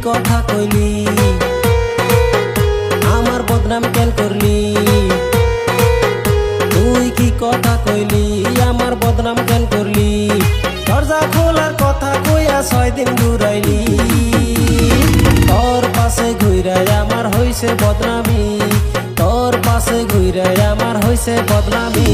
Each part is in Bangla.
কথা কইলি আমার বদনাম কেন করলি? তুই কি কথা কইলি আমার বদনাম কেন করলি? দরজা খোলার কথা কইয়া 6 দিন ঘুরাইলি। তোর পাশে ঘুরাই আমার হইছে বদনামি, তোর পাশে ঘুরাই আমার হইছে বদনামি।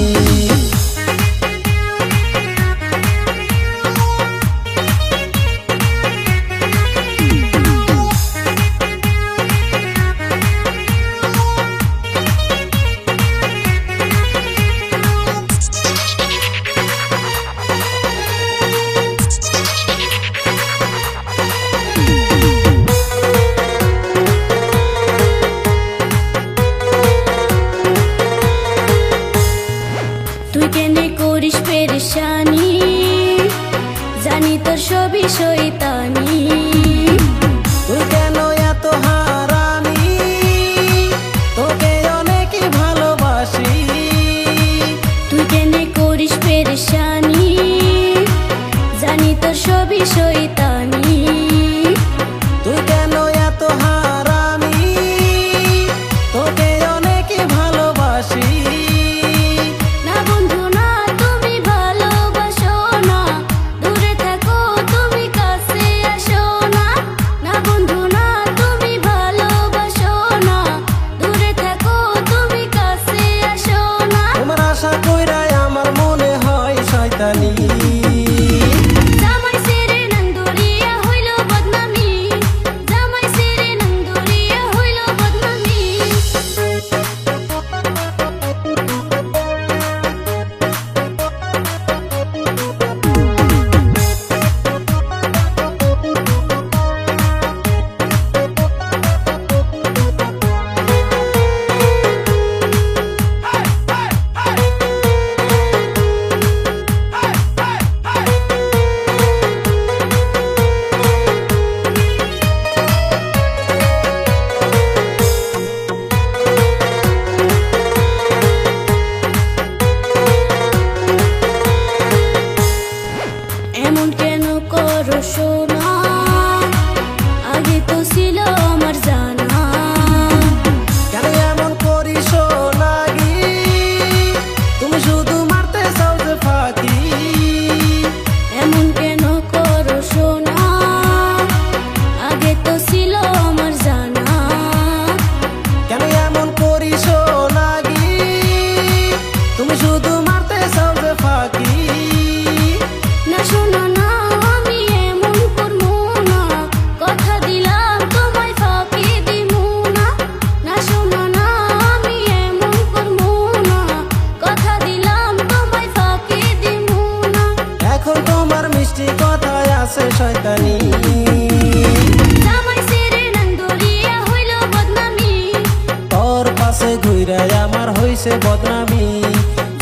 তুই কেনে করিস পেরেশানি, জানি তোর সবই শয়তানি। তুই কেন এত হারামি, তোকে অনেকই ভালোবাসি। তুই কেনে করিস পেরেশানি, জানি তোর সবই শয়তানি। তুই কেন এত হারামি, তোকে অনেকই ভালোবাসি। জামাই সেরে নন্দুরিয়া হইল বদনামি, জামাই সেরে নন্দুরিয়া হইল বদনামি। এমন কেন করো সোনা, আগে তো ছিল আমার জানা। কেন এমন করিস লাগি, তুমি শুধু মারতে চাও যে ফাঁকি। এমন কেন করো সোনা, আগে তো ছিল আমার জানা। কেন এমন করিস লাগি, তুমি শুধু মারতে চাও যে ফাঁকি। না শোনো না আমি এমন করবো না, কথা দিলাম তোমায় ফাঁকি দিমু না। না শোনো না আমি এমন করবো না, কথা দিলাম তোমায় ফাঁকি দিমু না। এখন তোমার মিষ্টি কথায় আছে শয়তানি। জামাই সেরে নন্দুরিয়া হইল বদনামি, তোর পাশে ঘুরাই আমার হইছে বদনামি।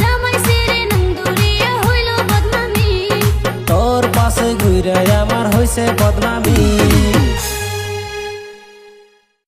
জামাই সেরে নন্দুরিয়া হইল বদনামি। তোর পাশে ঘুরাই আমার হইছে বদনামি।